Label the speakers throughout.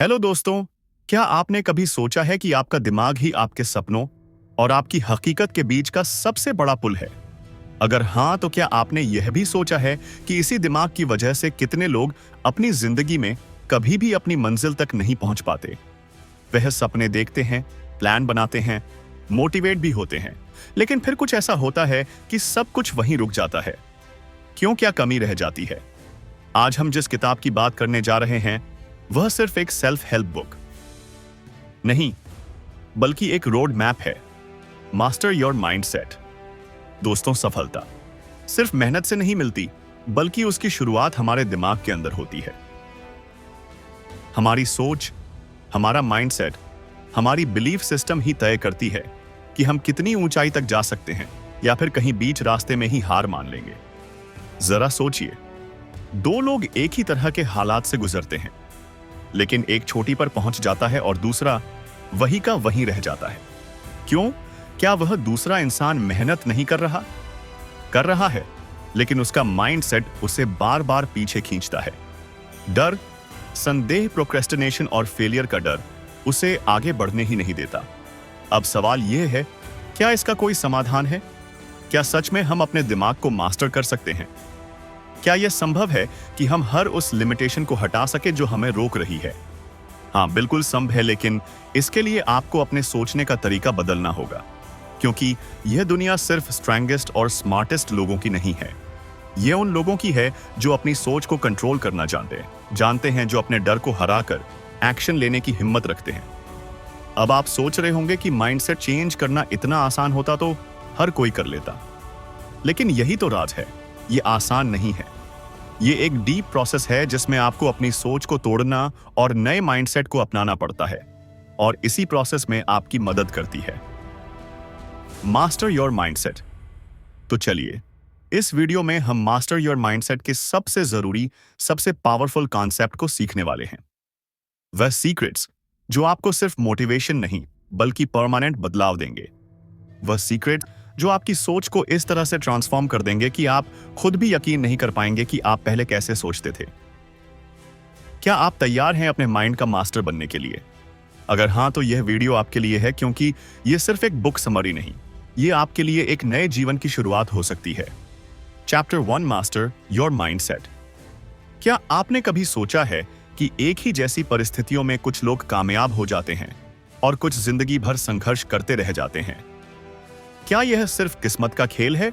Speaker 1: Hello दोस्तों। क्या आपने कभी सोचा है कि आपका दिमाग ही आपके सपनों और आपकी हकीकत के बीच का सबसे बड़ा पुल है? अगर हाँ, तो क्या आपने यह भी सोचा है कि इसी दिमाग की वजह से कितने लोग अपनी जिंदगी में कभी भी अपनी मंजिल तक नहीं पहुंच पाते? वह सपने देखते हैं, प्लान बनाते हैं, मोटिवेट भी होते हैं, लेकिन फिर कुछ ऐसा होता है कि सब कुछ वहीं रुक जाता है। क्यों, क्या कमी रह जाती है? आज हम जिस किताब की बात करने जा रहे हैं वह सिर्फ एक सेल्फ हेल्प बुक नहीं, बल्कि एक रोड मैप है। Master your mindset. दोस्तों, सफलता सिर्फ मेहनत से नहीं मिलती, बल्कि उसकी शुरुआत हमारे दिमाग के अंदर होती है। हमारी सोच, हमारा माइंडसेट, हमारी बिलीफ सिस्टम ही तय करती है कि हम कितनी ऊंचाई तक जा सकते हैं या फिर कहीं बीच रास्ते में ही हार मान लेंगे। जरा सोचिए, दो लोग एक ही तरह के हालात से गुजरते हैं, लेकिन एक चोटी पर पहुंच जाता है और दूसरा वही का वहीं रह जाता है। क्यों? क्या वह दूसरा इंसान मेहनत नहीं कर रहा है, लेकिन उसका माइंडसेट उसे बार बार पीछे खींचता है। डर, संदेह, प्रोक्रेस्टिनेशन और फेलियर का डर उसे आगे बढ़ने ही नहीं देता। अब सवाल यह है, क्या इसका कोई समाधान है? क्या सच में हम अपने दिमाग को मास्टर कर सकते हैं? क्या यह संभव है कि हम हर उस लिमिटेशन को हटा सके जो हमें रोक रही है? हाँ, बिल्कुल संभव है, लेकिन इसके लिए आपको अपने सोचने का तरीका बदलना होगा। क्योंकि यह दुनिया सिर्फ स्ट्रांगेस्ट और स्मार्टेस्ट लोगों की नहीं है। यह उन लोगों की है जो अपनी सोच को कंट्रोल करना जानते हैं, जो अपने डर को हराकर एक्शन लेने की हिम्मत रखते हैं। अब आप सोच रहे होंगे कि माइंडसेट चेंज करना इतना आसान होता तो हर कोई कर लेता, लेकिन यही तो राज है। ये आसान नहीं है। ये एक डीप प्रोसेस है जिसमें आपको अपनी सोच को तोड़ना और नए माइंडसेट को अपनाना पड़ता है, और इसी प्रोसेस में आपकी मदद करती है मास्टर योर माइंडसेट। तो चलिए, इस वीडियो में हम मास्टर योर माइंडसेट के सबसे जरूरी, सबसे पावरफुल कॉन्सेप्ट को सीखने वाले हैं। वह सीक्रेट्स जो आपको सिर्फ मोटिवेशन नहीं, बल्कि परमानेंट बदलाव देंगे। वह सीक्रेट जो आपकी सोच को इस तरह से ट्रांसफॉर्म कर देंगे कि आप खुद भी यकीन नहीं कर पाएंगे कि आप पहले कैसे सोचते थे। क्या आप तैयार हैं अपने माइंड का मास्टर बनने के लिए? अगर हाँ, तो यह वीडियो आपके लिए है, क्योंकि यह सिर्फ एक बुक समरी नहीं, यह आपके लिए एक नए जीवन की शुरुआत हो सकती है। Chapter 1, master your mindset. क्या आपने कभी सोचा है कि एक ही जैसी परिस्थितियों में कुछ लोग कामयाब हो जाते हैं और कुछ जिंदगी भर संघर्ष करते रह जाते हैं? क्या यह सिर्फ किस्मत का खेल है,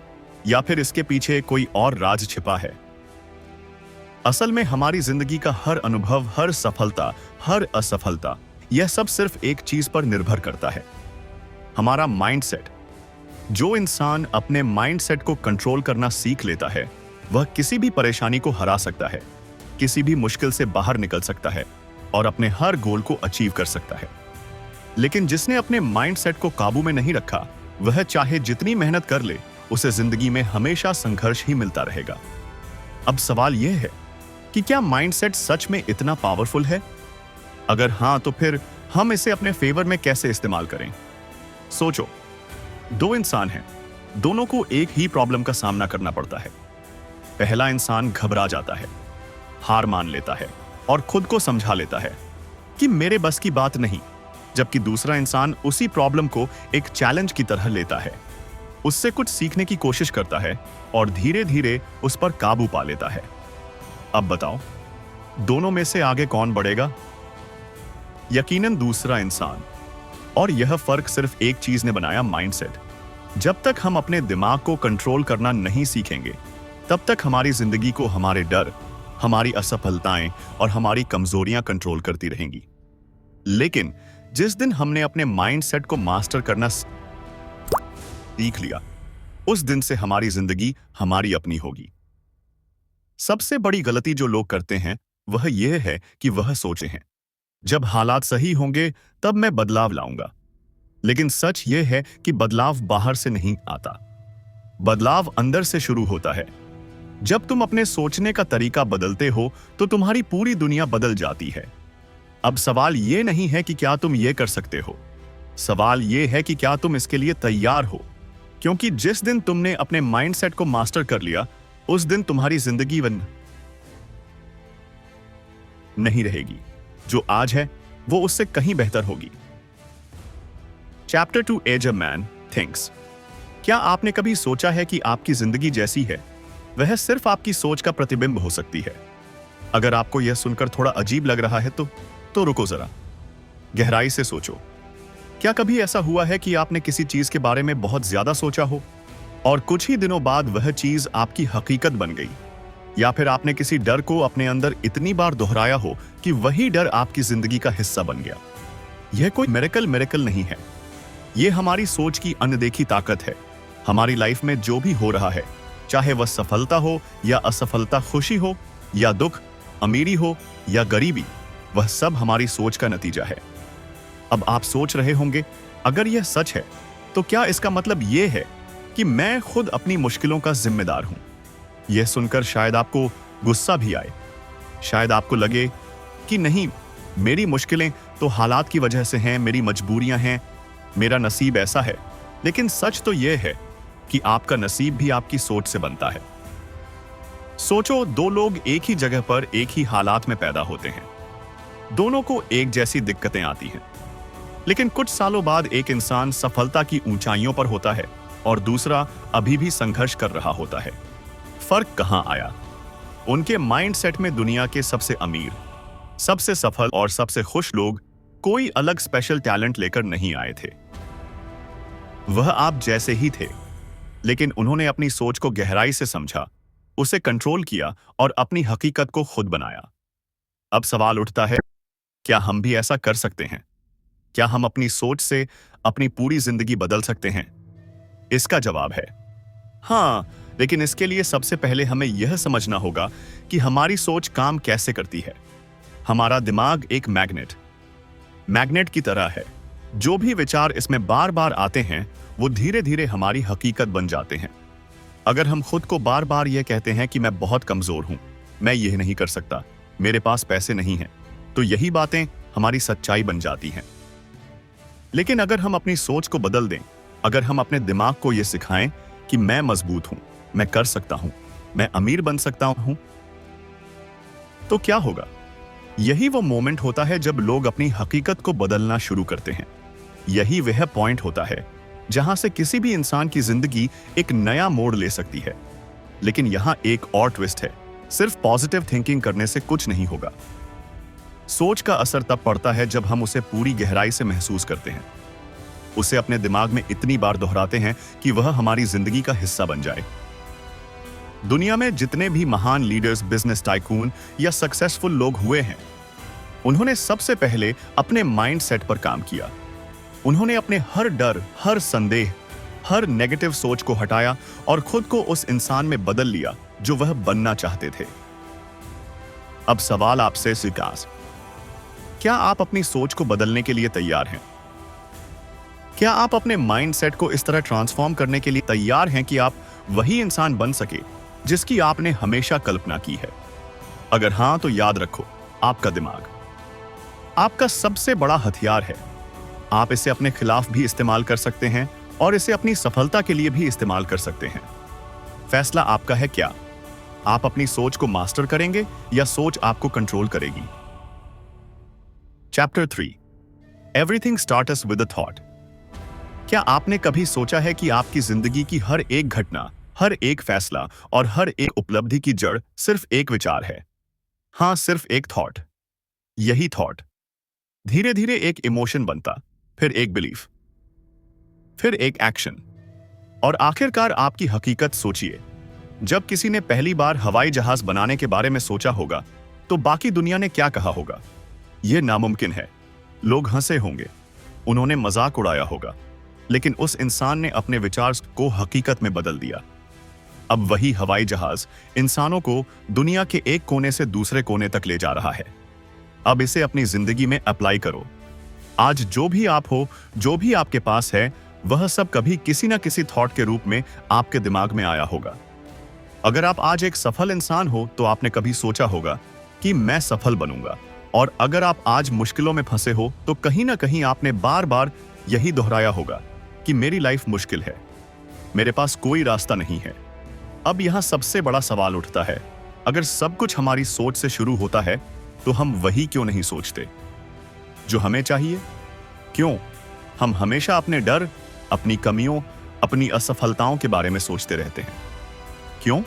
Speaker 1: या फिर इसके पीछे कोई और राज छिपा है? असल में हमारी जिंदगी का हर अनुभव, हर सफलता, हर असफलता, यह सब सिर्फ एक चीज पर निर्भर करता है, हमारा माइंडसेट। जो इंसान अपने माइंडसेट को कंट्रोल करना सीख लेता है, वह किसी भी परेशानी को हरा सकता है, किसी भी मुश्किल से बाहर निकल सकता है और अपने हर गोल को अचीव कर सकता है। लेकिन जिसने अपने माइंडसेट को काबू में नहीं रखा, वह चाहे जितनी मेहनत कर ले, उसे जिंदगी में हमेशा संघर्ष ही मिलता रहेगा। अब सवाल यह है कि क्या माइंडसेट सच में इतना पावरफुल है? अगर हाँ, तो फिर हम इसे अपने फेवर में कैसे इस्तेमाल करें? सोचो, दो इंसान हैं, दोनों को एक ही प्रॉब्लम का सामना करना पड़ता है। पहला इंसान घबरा जाता है, हार मान लेता है और खुद को समझा लेता है कि मेरे बस की बात नहीं, जबकि दूसरा इंसान उसी प्रॉब्लम को एक चैलेंज की तरह लेता है, उससे कुछ सीखने की कोशिश करता है और धीरे धीरे उस पर काबू पा लेता है। अब बताओ, दोनों में से आगे कौन बढ़ेगा? यकीनन दूसरा इंसान। और यह फर्क सिर्फ एक चीज ने बनाया, माइंडसेट। जब तक हम अपने दिमाग को कंट्रोल करना नहीं सीखेंगे, तब तक हमारी जिंदगी को हमारे डर, हमारी असफलताएं और हमारी कमजोरियां कंट्रोल करती रहेंगी। लेकिन जिस दिन हमने अपने माइंडसेट को मास्टर करना सीख लिया, उस दिन से हमारी जिंदगी हमारी अपनी होगी। सबसे बड़ी गलती जो लोग करते हैं वह यह है कि वह सोचे हैं, जब हालात सही होंगे तब मैं बदलाव लाऊंगा। लेकिन सच यह है कि बदलाव बाहर से नहीं आता, बदलाव अंदर से शुरू होता है। जब तुम अपने सोचने का तरीका बदलते हो, तो तुम्हारी पूरी दुनिया बदल जाती है। अब सवाल यह नहीं है कि क्या तुम ये कर सकते हो, सवाल यह है कि क्या तुम इसके लिए तैयार हो। क्योंकि जिस दिन तुमने अपने माइंडसेट को मास्टर कर लिया, उस दिन तुम्हारी जिंदगी नहीं रहेगी। जो आज है वो उससे कहीं बेहतर होगी। Chapter 2 as a man thinks. क्या आपने कभी सोचा है कि आपकी जिंदगी जैसी है वह सिर्फ आपकी सोच का प्रतिबिंब हो सकती है? अगर आपको यह सुनकर थोड़ा अजीब लग रहा है तो रुको जरा, गहराई से सोचो। क्या कभी ऐसा हुआ है कि आपने किसी चीज के बारे में बहुत ज्यादा सोचा हो और कुछ ही दिनों बाद वह चीज आपकी हकीकत बन गई? या फिर आपने किसी डर को अपने अंदर इतनी बार दोहराया हो कि वही डर आपकी जिंदगी का हिस्सा बन गया? यह कोई मिरेकल नहीं है, यह हमारी सोच की अनदेखी ताकत है। हमारी लाइफ में जो भी हो रहा है, चाहे वह सफलता हो या असफलता, खुशी हो या दुख, अमीरी हो या गरीबी, वह सब हमारी सोच का नतीजा है। अब आप सोच रहे होंगे, अगर यह सच है तो क्या इसका मतलब यह है कि मैं खुद अपनी मुश्किलों का जिम्मेदार हूं? यह सुनकर शायद आपको गुस्सा भी आए, शायद आपको लगे कि नहीं, मेरी मुश्किलें तो हालात की वजह से हैं, मेरी मजबूरियां हैं, मेरा नसीब ऐसा है। लेकिन सच तो यह है कि आपका नसीब भी आपकी सोच से बनता है। सोचो, दो लोग एक ही जगह पर एक ही हालात में पैदा होते हैं, दोनों को एक जैसी दिक्कतें आती हैं, लेकिन कुछ सालों बाद एक इंसान सफलता की ऊंचाइयों पर होता है और दूसरा अभी भी संघर्ष कर रहा होता है। फर्क कहां आया? उनके माइंडसेट में दुनिया के सबसे अमीर, सबसे सफल और सबसे खुश लोग कोई अलग स्पेशल टैलेंट लेकर नहीं आए थे। वह आप जैसे ही थे, लेकिन उन्होंने अपनी सोच को गहराई से समझा, उसे कंट्रोल किया और अपनी हकीकत को खुद बनाया। अब सवाल उठता है, क्या हम भी ऐसा कर सकते हैं? क्या हम अपनी सोच से अपनी पूरी जिंदगी बदल सकते हैं? इसका जवाब है हां, लेकिन इसके लिए सबसे पहले हमें यह समझना होगा कि हमारी सोच काम कैसे करती है। हमारा दिमाग एक मैग्नेट की तरह है। जो भी विचार इसमें बार बार आते हैं वो धीरे धीरे हमारी हकीकत बन जाते हैं। अगर हम खुद को बार बार यह कहते हैं कि मैं बहुत कमजोर हूं, मैं यह नहीं कर सकता, मेरे पास पैसे नहीं हैं, तो यही बातें हमारी सच्चाई बन जाती हैं। लेकिन अगर हम अपनी सोच को बदल दें, अगर हम अपने दिमाग को यह सिखाएं कि मैं मजबूत हूं, मैं कर सकता हूं, मैं अमीर बन सकता हूं, तो क्या होगा? यही वो मोमेंट होता है जब लोग अपनी हकीकत को बदलना शुरू करते हैं। यही वह पॉइंट होता है जहां से किसी भी इंसान की जिंदगी एक नया मोड़ ले सकती है। लेकिन यहां एक और ट्विस्ट है, सिर्फ पॉजिटिव थिंकिंग करने से कुछ नहीं होगा। सोच का असर तब पड़ता है जब हम उसे पूरी गहराई से महसूस करते हैं, उसे अपने दिमाग में इतनी बार दोहराते हैं कि वह हमारी जिंदगी का हिस्सा बन जाए। दुनिया में जितने भी महान लीडर्स, बिजनेस टाइकून या सक्सेसफुल लोग हुए हैं, उन्होंने सबसे पहले अपने माइंडसेट पर काम किया। उन्होंने अपने हर डर, हर संदेह, हर नेगेटिव सोच को हटाया और खुद को उस इंसान में बदल लिया जो वह बनना चाहते थे। अब सवाल आपसे विकास, क्या आप अपनी सोच को बदलने के लिए तैयार हैं? क्या आप अपने माइंडसेट को इस तरह ट्रांसफॉर्म करने के लिए तैयार हैं कि आप वही इंसान बन सके जिसकी आपने हमेशा कल्पना की है? अगर हां, तो याद रखो, आपका दिमाग आपका सबसे बड़ा हथियार है। आप इसे अपने खिलाफ भी इस्तेमाल कर सकते हैं और इसे अपनी सफलता के लिए भी इस्तेमाल कर सकते हैं। फैसला आपका है, क्या आप अपनी सोच को मास्टर करेंगे या सोच आपको कंट्रोल करेगी? Chapter 3 everything starts with a thought. क्या आपने कभी सोचा है कि आपकी जिंदगी की हर एक घटना, हर एक फैसला और हर एक उपलब्धि की जड़ सिर्फ एक विचार है? हां, सिर्फ एक थॉट। यही थॉट धीरे धीरे एक इमोशन बनता, फिर एक बिलीफ, फिर एक एक्शन और आखिरकार आपकी हकीकत। सोचिए, जब किसी ने पहली बार हवाई जहाज बनाने के बारे में सोचा होगा तो बाकी दुनिया ने क्या कहा होगा? यह नामुमकिन है। लोग हंसे होंगे, उन्होंने मजाक उड़ाया होगा, लेकिन उस इंसान ने अपने विचार को हकीकत में बदल दिया। अब वही हवाई जहाज इंसानों को दुनिया के एक कोने से दूसरे कोने तक ले जा रहा है। अब इसे अपनी जिंदगी में अप्लाई करो। आज जो भी आप हो, जो भी आपके पास है, वह सब कभी किसी ना किसी थॉट के रूप में आपके दिमाग में आया होगा। अगर आप आज एक सफल इंसान हो तो आपने कभी सोचा होगा कि मैं सफल बनूंगा, और अगर आप आज मुश्किलों में फंसे हो तो कहीं ना कहीं आपने बार बार यही दोहराया होगा कि मेरी लाइफ मुश्किल है, मेरे पास कोई रास्ता नहीं है। अब यहां सबसे बड़ा सवाल उठता है, अगर सब कुछ हमारी सोच से शुरू होता है तो हम वही क्यों नहीं सोचते जो हमें चाहिए? क्यों हम हमेशा अपने डर, अपनी कमियों, अपनी असफलताओं के बारे में सोचते रहते हैं? क्यों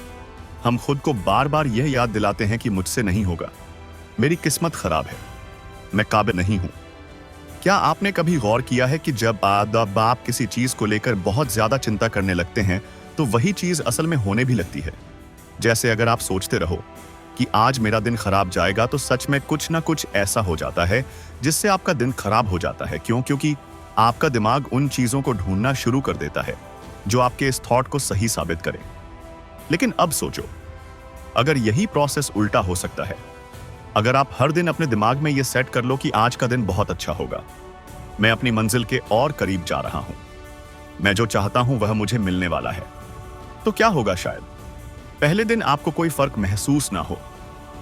Speaker 1: हम खुद को बार बार यह याद दिलाते हैं कि मुझसे नहीं होगा, मेरी किस्मत खराब है, मैं काबिल नहीं हूं? क्या आपने कभी गौर किया है कि जब आप किसी चीज को लेकर बहुत ज्यादा चिंता करने लगते हैं तो वही चीज असल में होने भी लगती है? जैसे अगर आप सोचते रहो कि आज मेरा दिन खराब जाएगा तो सच में कुछ ना कुछ ऐसा हो जाता है जिससे आपका दिन खराब हो जाता है। क्यों? क्योंकि आपका दिमाग उन चीजों को ढूंढना शुरू कर देता है जो आपके इस थॉट को सही साबित करें। लेकिन अब सोचो, अगर यही प्रोसेस उल्टा हो सकता है, अगर आप हर दिन अपने दिमाग में यह सेट कर लो कि आज का दिन बहुत अच्छा होगा, मैं अपनी मंजिल के और करीब जा रहा हूं, मैं जो चाहता हूं वह मुझे मिलने वाला है, तो क्या होगा? शायद पहले दिन आपको कोई फर्क महसूस ना हो,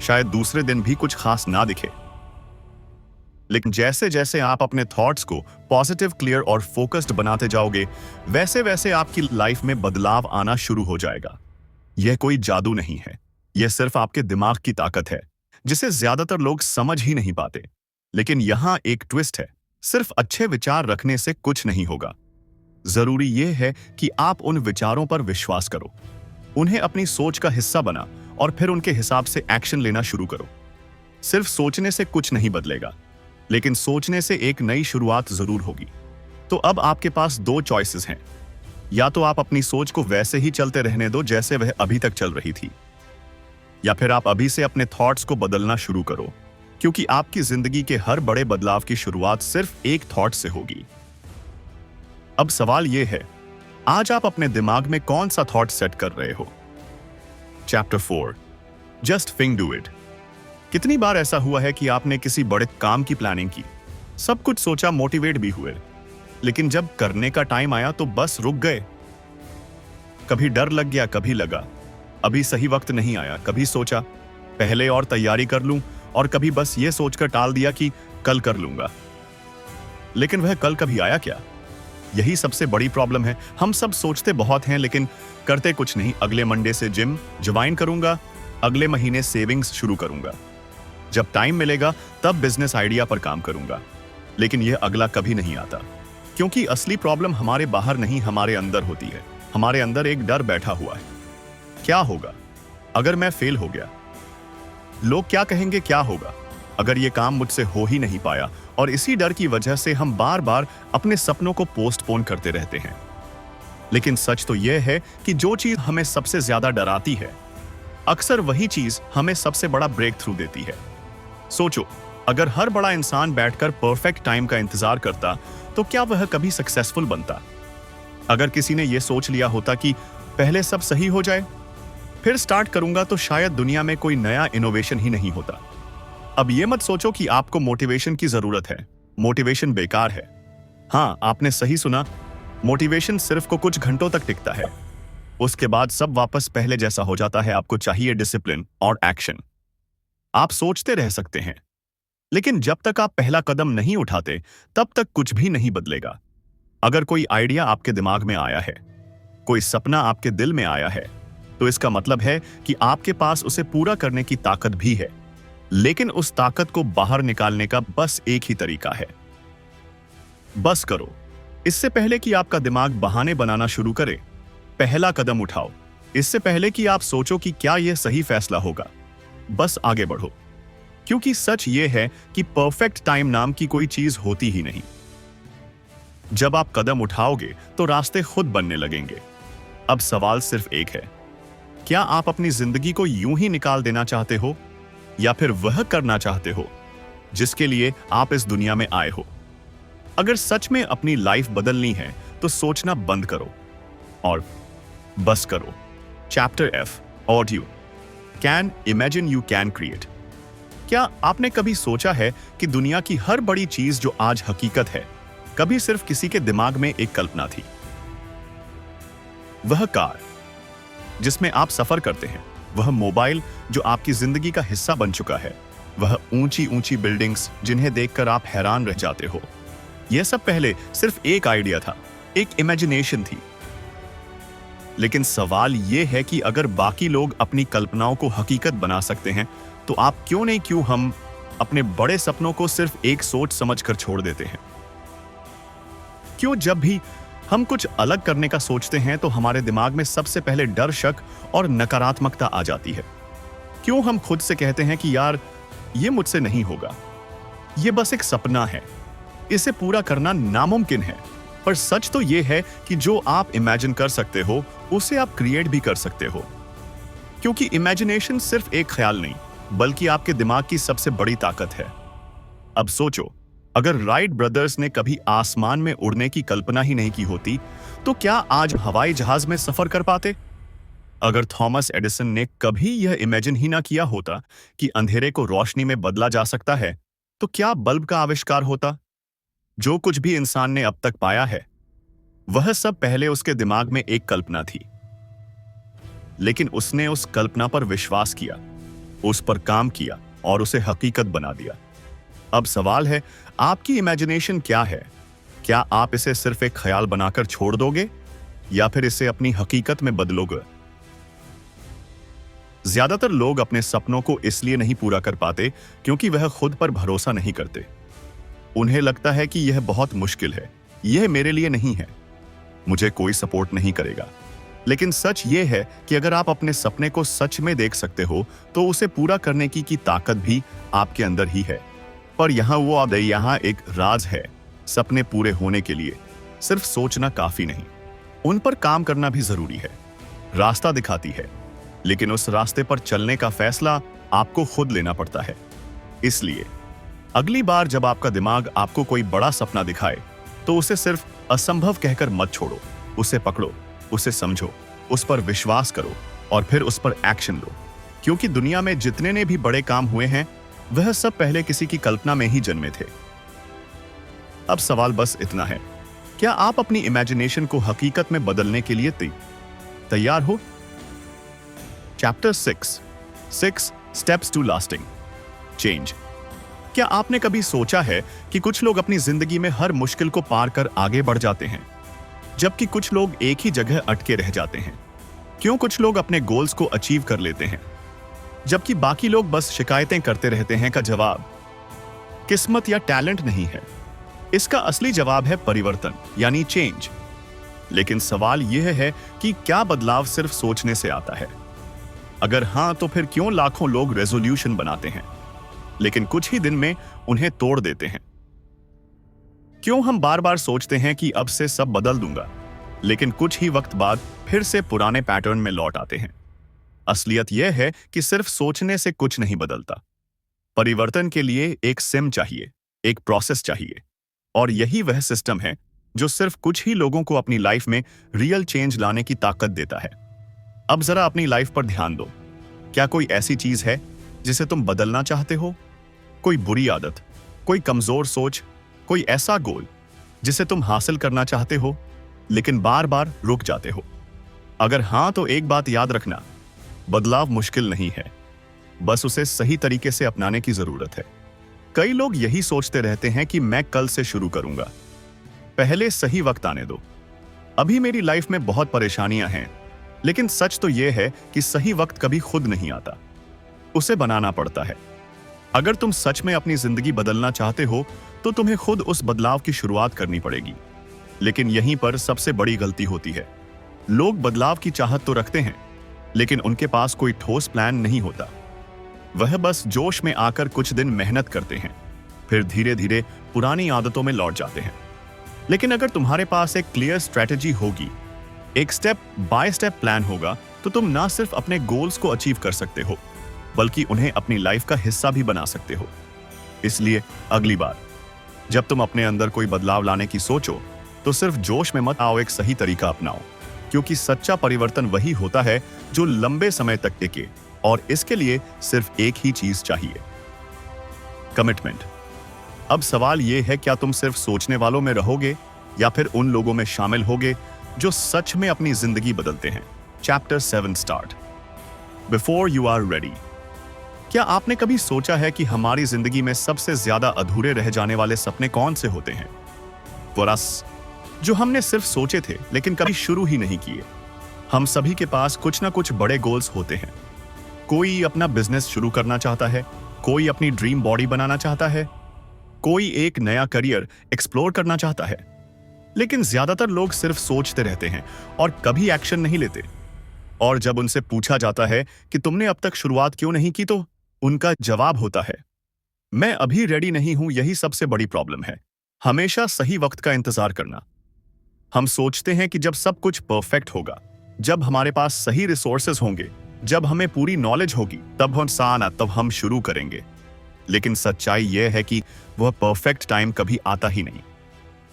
Speaker 1: शायद दूसरे दिन भी कुछ खास ना दिखे, लेकिन जैसे जैसे आप अपने थॉट्स को पॉजिटिव, क्लियर और फोकस्ड बनाते जाओगे, वैसे वैसे आपकी लाइफ में बदलाव आना शुरू हो जाएगा। यह कोई जादू नहीं है, यह सिर्फ आपके दिमाग की ताकत है जिसे ज्यादातर लोग समझ ही नहीं पाते। लेकिन यहां एक ट्विस्ट है, सिर्फ अच्छे विचार रखने से कुछ नहीं होगा। जरूरी यह है कि आप उन विचारों पर विश्वास करो, उन्हें अपनी सोच का हिस्सा बना और फिर उनके हिसाब से एक्शन लेना शुरू करो। सिर्फ सोचने से कुछ नहीं बदलेगा, लेकिन सोचने से एक नई शुरुआत जरूर होगी। तो अब आपके पास दो चॉइसेस हैं, या तो आप अपनी सोच को वैसे ही चलते रहने दो जैसे वह अभी तक चल रही थी, या फिर आप अभी से अपने थॉट्स को बदलना शुरू करो, क्योंकि आपकी जिंदगी के हर बड़े बदलाव की शुरुआत सिर्फ एक थॉट से होगी। अब सवाल यह है, आज आप अपने दिमाग में कौन सा थॉट सेट कर रहे हो? Chapter 4, just think do it. कितनी बार ऐसा हुआ है कि आपने किसी बड़े काम की प्लानिंग की, सब कुछ सोचा, मोटिवेट भी हुए, लेकिन जब करने का टाइम आया तो बस रुक गए। कभी डर लग गया, कभी लगा अभी सही वक्त नहीं आया, कभी सोचा पहले और तैयारी कर लूं, और कभी बस ये सोचकर टाल दिया कि कल कर लूंगा। लेकिन वह कल कभी आया क्या? यही सबसे बड़ी प्रॉब्लम है। हम सब सोचते बहुत हैं लेकिन करते कुछ नहीं। अगले मंडे से जिम ज्वाइन करूंगा, अगले महीने सेविंग्स शुरू करूंगा, जब टाइम मिलेगा तब बिजनेस आइडिया पर काम करूंगा। लेकिन यह अगला कभी नहीं आता, क्योंकि असली प्रॉब्लम हमारे बाहर नहीं, हमारे अंदर होती है। हमारे अंदर एक डर बैठा हुआ है। क्या होगा अगर मैं फेल हो गया? लोग क्या कहेंगे? क्या होगा अगर यह काम मुझसे हो ही नहीं पाया? और इसी डर की वजह से हम बार बार अपने सपनों को पोस्टपोन करते रहते हैं। लेकिन सच तो यह है कि जो चीज हमें सबसे ज्यादा डराती है, अक्सर वही चीज हमें सबसे बड़ा ब्रेक थ्रू देती है। सोचो, अगर हर बड़ा इंसान बैठकर परफेक्ट टाइम का इंतजार करता तो क्या वह कभी सक्सेसफुल बनता? अगर किसी ने यह सोच लिया होता कि पहले सब सही हो जाए फिर स्टार्ट करूंगा, तो शायद दुनिया में कोई नया इनोवेशन ही नहीं होता। अब यह मत सोचो कि आपको मोटिवेशन की जरूरत है। मोटिवेशन बेकार है। हां, आपने सही सुना, मोटिवेशन सिर्फ को कुछ घंटों तक टिकता है, उसके बाद सब वापस पहले जैसा हो जाता है। आपको चाहिए डिसिप्लिन और एक्शन। आप सोचते रह सकते हैं, लेकिन जब तक आप पहला कदम नहीं उठाते तब तक कुछ भी नहीं बदलेगा। अगर कोई आइडिया आपके दिमाग में आया है, कोई सपना आपके दिल में आया है, तो इसका मतलब है कि आपके पास उसे पूरा करने की ताकत भी है। लेकिन उस ताकत को बाहर निकालने का बस एक ही तरीका है, बस करो। इससे पहले कि आपका दिमाग बहाने बनाना शुरू करे, पहला कदम उठाओ। इससे पहले कि आप सोचो कि क्या यह सही फैसला होगा, बस आगे बढ़ो। क्योंकि सच यह है कि परफेक्ट टाइम नाम की कोई चीज होती ही नहीं। जब आप कदम उठाओगे तो रास्ते खुद बनने लगेंगे। अब सवाल सिर्फ एक है, क्या आप अपनी जिंदगी को यूं ही निकाल देना चाहते हो, या फिर वह करना चाहते हो जिसके लिए आप इस दुनिया में आए हो? अगर सच में अपनी लाइफ बदलनी है तो सोचना बंद करो और बस करो। Chapter F, audio, can imagine you can create. क्या आपने कभी सोचा है कि दुनिया की हर बड़ी चीज जो आज हकीकत है, कभी सिर्फ किसी के दिमाग में एक कल्पना थी? वह कार जिसमें आप सफर करते हैं, वह मोबाइल जो आपकी जिंदगी का हिस्सा बन चुका है, वह ऊंची ऊंची बिल्डिंग्स जिन्हें देखकर आप हैरान रह जाते हो, यह सब पहले सिर्फ एक आइडिया था, एक इमेजिनेशन थी। लेकिन सवाल यह है कि अगर बाकी लोग अपनी कल्पनाओं को हकीकत बना सकते हैं, तो आप क्यों नहीं? क्यों हम अपने बड़े सपनों को सिर्फ एक सोच समझकर छोड़ देते हैं? क्यों जब भी हम कुछ अलग करने का सोचते हैं तो हमारे दिमाग में सबसे पहले डर, शक और नकारात्मकता आ जाती है? क्यों हम खुद से कहते हैं कि यार ये मुझसे नहीं होगा, ये बस एक सपना है, इसे पूरा करना नामुमकिन है? पर सच तो ये है कि जो आप इमेजिन कर सकते हो उसे आप क्रिएट भी कर सकते हो, क्योंकि इमेजिनेशन सिर्फ एक ख्याल नहीं बल्कि आपके दिमाग की सबसे बड़ी ताकत है। अब सोचो, अगर राइट ब्रदर्स ने कभी आसमान में उड़ने की कल्पना ही नहीं की होती तो क्या आज हवाई जहाज में सफर कर पाते? अगर थॉमस एडिसन ने कभी यह इमेजिन ही ना किया होता कि अंधेरे को रोशनी में बदला जा सकता है तो क्या बल्ब का आविष्कार होता? जो कुछ भी इंसान ने अब तक पाया है वह सब पहले उसके दिमाग में एक कल्पना थी, लेकिन उसने उस कल्पना पर विश्वास किया, उस पर काम किया और उसे हकीकत बना दिया। अब सवाल है, आपकी इमेजिनेशन क्या है? क्या आप इसे सिर्फ एक ख्याल बनाकर छोड़ दोगे या फिर इसे अपनी हकीकत में बदलोगे? ज्यादातर लोग अपने सपनों को इसलिए नहीं पूरा कर पाते क्योंकि वह खुद पर भरोसा नहीं करते। उन्हें लगता है कि यह बहुत मुश्किल है, यह मेरे लिए नहीं है, मुझे कोई सपोर्ट नहीं करेगा। लेकिन सच यह है कि अगर आप अपने सपने को सच में देख सकते हो तो उसे पूरा करने की ताकत भी आपके अंदर ही है। पर यहाँ एक राज है, सपने पूरे होने के लिए सिर्फ सोचना काफी नहीं, उन पर काम करना भी जरूरी है। रास्ता दिखाती है, लेकिन उस रास्ते पर चलने का फैसला आपको खुद लेना पड़ता है। इसलिए अगली बार जब आपका दिमाग आपको कोई बड़ा सपना दिखाए तो उसे सिर्फ असंभव कहकर मत छोड़ो, उसे पकड़ो, उसे समझो, उस पर विश्वास करो और फिर उस पर एक्शन लो। क्योंकि दुनिया में जितने ने भी बड़े काम हुए हैं वह सब पहले किसी की कल्पना में ही जन्मे थे। अब सवाल बस इतना है, क्या आप अपनी इमेजिनेशन को हकीकत में बदलने के लिए तैयार हो? Chapter 6 steps to lasting change. क्या आपने कभी सोचा है कि कुछ लोग अपनी जिंदगी में हर मुश्किल को पार कर आगे बढ़ जाते हैं, जबकि कुछ लोग एक ही जगह अटके रह जाते हैं? क्यों कुछ लोग अपने गोल्स को अचीव कर लेते हैं जबकि बाकी लोग बस शिकायतें करते रहते हैं? का जवाब किस्मत या टैलेंट नहीं है, इसका असली जवाब है परिवर्तन यानी चेंज। लेकिन सवाल यह है कि क्या बदलाव सिर्फ सोचने से आता है? अगर हां तो फिर क्यों लाखों लोग रेजोल्यूशन बनाते हैं लेकिन कुछ ही दिन में उन्हें तोड़ देते हैं? क्यों हम बार बार सोचते हैं कि अब से सब बदल दूंगा लेकिन कुछ ही वक्त बाद फिर से पुराने पैटर्न में लौट आते हैं? असलियत यह है कि सिर्फ सोचने से कुछ नहीं बदलता। परिवर्तन के लिए एक सिम चाहिए, एक प्रोसेस चाहिए, और यही वह सिस्टम है जो सिर्फ कुछ ही लोगों को अपनी लाइफ में रियल चेंज लाने की ताकत देता है। अब जरा अपनी लाइफ पर ध्यान दो। क्या कोई ऐसी चीज है जिसे तुम बदलना चाहते हो? कोई बुरी आदत, कोई कमजोर सोच, कोई ऐसा गोल जिसे तुम हासिल करना चाहते हो लेकिन बार बार रुक जाते हो? अगर हां तो एक बात याद रखना, बदलाव मुश्किल नहीं है, बस उसे सही तरीके से अपनाने की जरूरत है। कई लोग यही सोचते रहते हैं कि मैं कल से शुरू करूंगा, पहले सही वक्त आने दो, अभी मेरी लाइफ में बहुत परेशानियां हैं। लेकिन सच तो यह है कि सही वक्त कभी खुद नहीं आता, उसे बनाना पड़ता है। अगर तुम सच में अपनी जिंदगी बदलना चाहते हो तो तुम्हें खुद उस बदलाव की शुरुआत करनी पड़ेगी। लेकिन यहीं पर सबसे बड़ी गलती होती है। लोग बदलाव की चाहत तो रखते हैं लेकिन उनके पास कोई ठोस प्लान नहीं होता। वह बस जोश में आकर कुछ दिन मेहनत करते हैं, फिर धीरे धीरे पुरानी आदतों में लौट जाते हैं। लेकिन अगर तुम्हारे पास एक क्लियर स्ट्रेटजी होगी, एक स्टेप बाय स्टेप प्लान होगा, तो तुम ना सिर्फ अपने गोल्स को अचीव कर सकते हो बल्कि उन्हें अपनी लाइफ का हिस्सा भी बना सकते हो। इसलिए अगली बार जब तुम अपने अंदर कोई बदलाव लाने की सोचो तो सिर्फ जोश में मत आओ, एक सही तरीका अपनाओ, क्योंकि सच्चा परिवर्तन वही होता है जो लंबे समय तक टिके, और इसके लिए सिर्फ एक ही चीज चाहिए, कमिटमेंट। अब सवाल यह है, क्या तुम सिर्फ सोचने वालों में रहोगे या फिर उन लोगों में शामिल होगे जो सच में अपनी जिंदगी बदलते हैं? Chapter 7 start. Before you are ready. क्या आपने कभी सोचा है कि हमारी जिंदगी में सबसे ज्यादा अधूरे रह जाने वाले सपने कौन से होते हैं? वरस जो हमने सिर्फ सोचे थे लेकिन कभी शुरू ही नहीं किए। हम सभी के पास कुछ ना कुछ बड़े गोल्स होते हैं। कोई अपना बिजनेस शुरू करना चाहता है, कोई अपनी ड्रीम बॉडी बनाना चाहता है, कोई एक नया करियर एक्सप्लोर करना चाहता है। लेकिन ज्यादातर लोग सिर्फ सोचते रहते हैं और कभी एक्शन नहीं लेते। और जब उनसे पूछा जाता है कि तुमने अब तक शुरुआत क्यों नहीं की, तो उनका जवाब होता है, मैं अभी रेडी नहीं हूं। यही सबसे बड़ी प्रॉब्लम है, हमेशा सही वक्त का इंतजार करना। हम सोचते हैं कि जब सब कुछ परफेक्ट होगा, जब हमारे पास सही रिसोर्सेज होंगे, जब हमें पूरी नॉलेज होगी, तब हम शुरू करेंगे। लेकिन सच्चाई यह है कि वह परफेक्ट टाइम कभी आता ही नहीं।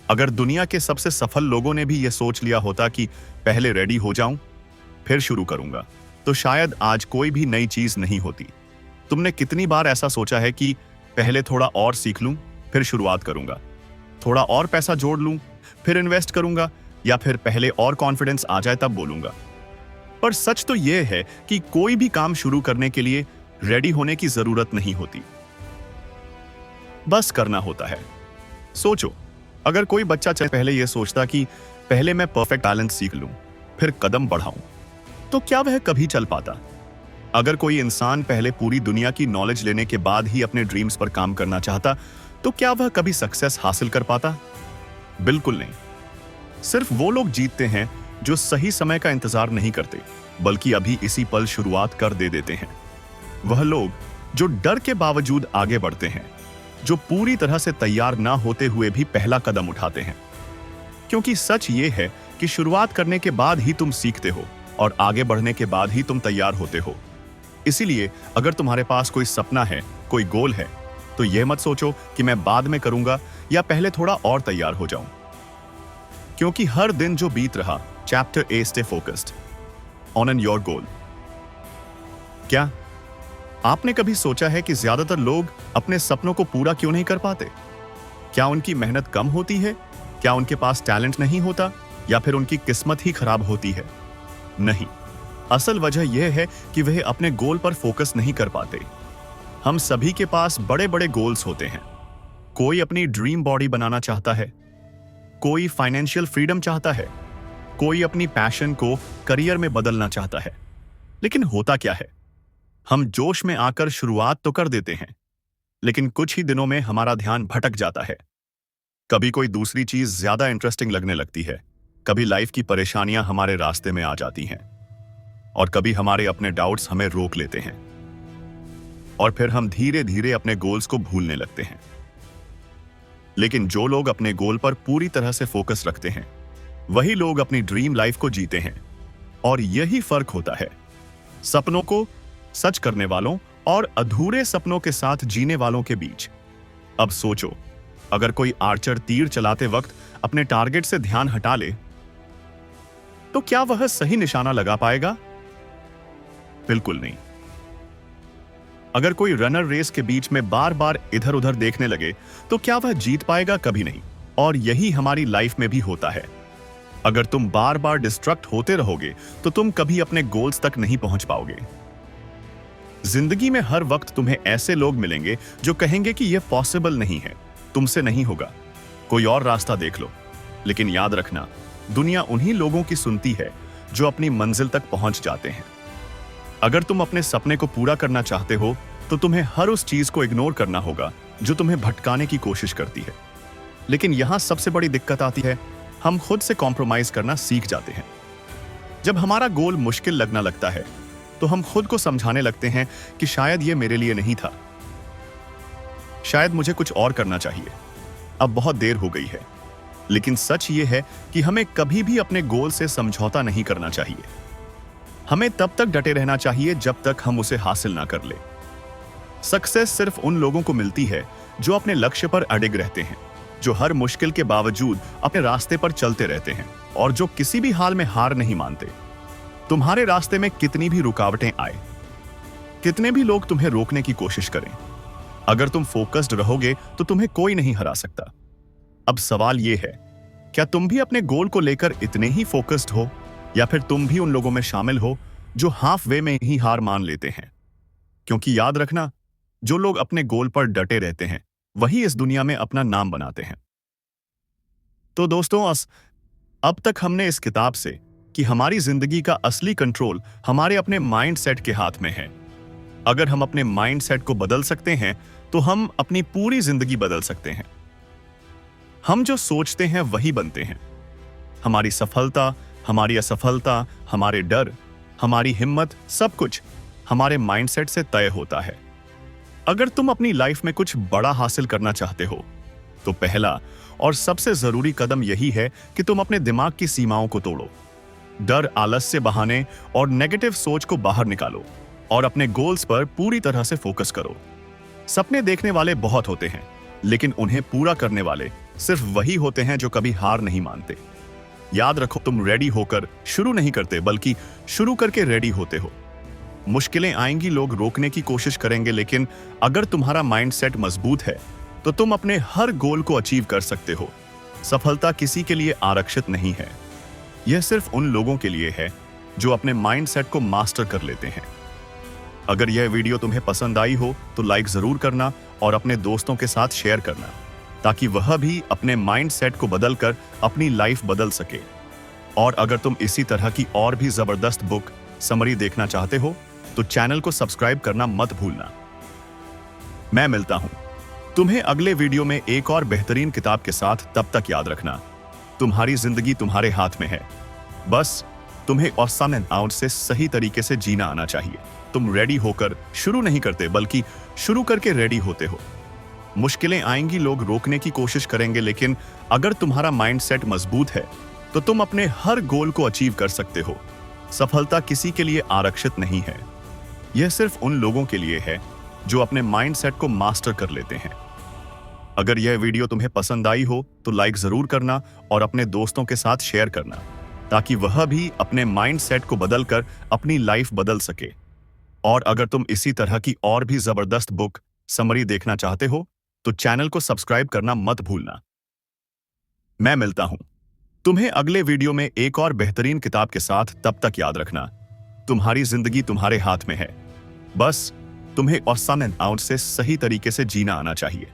Speaker 1: अगर दुनिया के सबसे सफल लोगों ने भी यह सोच लिया होता कि पहले रेडी हो जाऊं, फिर शुरू करूंगा, तो शायद आज कोई भी नई चीज नहीं होती। तुमने कितनी बार ऐसा सोचा है कि पहले थोड़ा और सीख लूं, फिर शुरुआत करूंगा, थोड़ा और पैसा जोड़ लूं, फिर इन्वेस्ट करूंगा, या फिर पहले और कॉन्फिडेंस आ जाए तब बोलूंगा। पर सच तो यह है कि कोई भी काम शुरू करने के लिए रेडी होने की जरूरत नहीं होती, बस करना होता है। सोचो, अगर कोई बच्चा पहले यह सोचता कि पहले मैं परफेक्ट बैलेंस सीख लूं, फिर कदम बढ़ाऊं, तो क्या वह कभी चल पाता? अगर कोई इंसान पहले पूरी दुनिया की नॉलेज लेने के बाद ही अपने ड्रीम्स पर काम करना चाहता, तो क्या वह कभी सक्सेस हासिल कर पाता? बिल्कुल नहीं। सिर्फ वो लोग जीतते हैं जो सही समय का इंतजार नहीं करते, बल्कि अभी इसी पल शुरुआत कर देते हैं। वह लोग जो डर के बावजूद आगे बढ़ते हैं, जो पूरी तरह से तैयार ना होते हुए भी पहला कदम उठाते हैं। क्योंकि सच ये है कि शुरुआत करने के बाद ही तुम सीखते हो और आगे बढ़ने के बाद ही तुम तैयार होते हो। इसीलिए अगर तुम्हारे पास कोई सपना है, कोई गोल है, तो यह मत सोचो कि मैं बाद में करूंगा या पहले थोड़ा और तैयार हो जाऊं। क्योंकि हर दिन जो बीत रहा, chapter A, stay focused on an your goal. क्या आपने कभी सोचा है कि ज्यादातर लोग अपने सपनों को पूरा क्यों नहीं कर पाते? क्या उनकी मेहनत कम होती है? क्या उनके पास टैलेंट नहीं होता, या फिर उनकी किस्मत ही खराब होती है? नहीं, असल वजह यह है कि वह अपने गोल पर फोकस नहीं कर पाते। हम सभी के पास बड़े बड़े गोल्स होते हैं। कोई अपनी ड्रीम बॉडी बनाना चाहता है, कोई फाइनेंशियल फ्रीडम चाहता है, कोई अपनी पैशन को करियर में बदलना चाहता है। लेकिन होता क्या है, हम जोश में आकर शुरुआत तो कर देते हैं, लेकिन कुछ ही दिनों में हमारा ध्यान भटक जाता है। कभी कोई दूसरी चीज ज्यादा इंटरेस्टिंग लगने लगती है, कभी लाइफ की परेशानियां हमारे रास्ते में आ जाती हैं, और कभी हमारे अपने डाउट्स हमें रोक लेते हैं, और फिर हम धीरे धीरे अपने गोल्स को भूलने लगते हैं। लेकिन जो लोग अपने गोल पर पूरी तरह से फोकस रखते हैं, वही लोग अपनी ड्रीम लाइफ को जीते हैं। और यही फर्क होता है सपनों को सच करने वालों और अधूरे सपनों के साथ जीने वालों के बीच। अब सोचो, अगर कोई आर्चर तीर चलाते वक्त अपने टारगेट से ध्यान हटा ले, तो क्या वह सही निशाना लगा पाएगा? बिल्कुल नहीं। अगर कोई रनर रेस के बीच में बार बार इधर उधर देखने लगे, तो क्या वह जीत पाएगा? कभी नहीं। और यही हमारी लाइफ में भी होता है। अगर तुम बार बार डिस्ट्रैक्ट होते रहोगे, तो तुम कभी अपने गोल्स तक नहीं पहुंच पाओगे। जिंदगी में हर वक्त तुम्हें ऐसे लोग मिलेंगे जो कहेंगे कि यह पॉसिबल नहीं है, तुमसे नहीं होगा, कोई और रास्ता देख लो। लेकिन याद रखना, दुनिया उन्हीं लोगों की सुनती है जो अपनी मंजिल तक पहुंच जाते हैं। अगर तुम अपने सपने को पूरा करना चाहते हो, तो तुम्हें हर उस चीज को इग्नोर करना होगा जो तुम्हें भटकाने की कोशिश करती है। लेकिन यहां सबसे बड़ी दिक्कत आती है, हम खुद से कॉम्प्रोमाइज करना सीख जाते हैं। जब हमारा गोल मुश्किल लगना लगता है, तो हम खुद को समझाने लगते हैं कि शायद यह मेरे लिए नहीं था, शायद मुझे कुछ और करना चाहिए, अब बहुत देर हो गई है। लेकिन सच ये है कि हमें कभी भी अपने गोल से समझौता नहीं करना चाहिए। हमें तब तक डटे रहना चाहिए जब तक हम उसे हासिल ना कर ले। सक्सेस सिर्फ उन लोगों को मिलती है जो अपने लक्ष्य पर अडिग रहते हैं, जो हर मुश्किल के बावजूद अपने रास्ते पर चलते रहते हैं, और जो किसी भी हाल में हार नहीं मानते। तुम्हारे रास्ते में कितनी भी रुकावटें आए, कितने भी लोग तुम्हें रोकने की कोशिश करें, अगर तुम फोकस्ड रहोगे तो तुम्हें कोई नहीं हरा सकता। अब सवाल यह है, क्या तुम भी अपने गोल को लेकर इतने ही फोकस्ड हो, या फिर तुम भी उन लोगों में शामिल हो जो हाफ वे में ही हार मान लेते हैं? क्योंकि याद रखना, जो लोग अपने गोल पर डटे रहते हैं, वही इस दुनिया में अपना नाम बनाते हैं। तो दोस्तों, अब तक हमने इस किताब से कि हमारी जिंदगी का असली कंट्रोल हमारे अपने माइंड सेट के हाथ में है। अगर हम अपने माइंडसेट को बदल सकते हैं तो हम अपनी पूरी जिंदगी बदल सकते हैं। हम जो सोचते हैं वही बनते हैं। हमारी सफलता, हमारी असफलता, हमारे डर, हमारी हिम्मत, सब कुछ हमारे माइंडसेट से तय होता है। अगर तुम अपनी लाइफ में कुछ बड़ा हासिल करना चाहते हो तो पहला और सबसे जरूरी कदम यही है कि तुम अपने दिमाग की सीमाओं को तोड़ो। डर, आलस्य, बहाने और नेगेटिव सोच को बाहर निकालो और अपने गोल्स पर पूरी तरह से फोकस करो। सपने देखने वाले बहुत होते हैं, लेकिन उन्हें पूरा करने वाले सिर्फ वही होते हैं जो कभी हार नहीं मानते। याद रखो, तुम रेडी होकर शुरू नहीं करते, बल्कि शुरू करके रेडी होते हो। मुश्किलें आएंगी, लोग रोकने की कोशिश करेंगे, लेकिन अगर तुम्हारा माइंडसेट मजबूत है तो तुम अपने हर गोल को अचीव कर सकते हो। सफलता किसी के लिए आरक्षित नहीं है, यह सिर्फ उन लोगों के लिए है जो अपने माइंडसेट को मास्टर कर लेते हैं। अगर यह वीडियो तुम्हें पसंद आई हो तो लाइक जरूर करना और अपने दोस्तों के साथ शेयर करना, ताकि वह भी अपने माइंडसेट को बदलकर अपनी लाइफ बदल सके। और अगर तुम इसी तरह की और भी जबरदस्त बुक समरी देखना चाहते हो तो चैनल को सब्सक्राइब करना मत भूलना। मैं मिलता हूं तुम्हें अगले वीडियो में एक और बेहतरीन किताब के साथ। तब तक याद रखना, तुम्हारी जिंदगी तुम्हारे हाथ में है, बस तुम्हें ऑसम एंड आउट से सही तरीके से जीना आना चाहिए। तुम रेडी होकर शुरू नहीं करते, बल्कि शुरू करके रेडी होते हो। मुश्किलें आएंगी, लोग रोकने की कोशिश करेंगे, लेकिन अगर तुम्हारा माइंडसेट मजबूत है तो तुम अपने हर गोल को अचीव कर सकते हो। सफलता किसी के लिए आरक्षित नहीं है, यह सिर्फ उन लोगों के लिए है जो अपने माइंडसेट को मास्टर कर लेते हैं। अगर यह वीडियो तुम्हें पसंद आई हो तो लाइक जरूर करना और अपने दोस्तों के साथ शेयर करना, ताकि वह भी अपने माइंडसेट को बदलकर अपनी लाइफ बदल सके। और अगर तुम इसी तरह की और भी जबरदस्त बुक समरी देखना चाहते हो तो चैनल को सब्सक्राइब करना मत भूलना। मैं मिलता हूं तुम्हें अगले वीडियो में एक और बेहतरीन किताब के साथ। तब तक याद रखना, तुम्हारी जिंदगी तुम्हारे हाथ में है, बस तुम्हें ऑसम एंड आउट से सही तरीके से जीना आना चाहिए।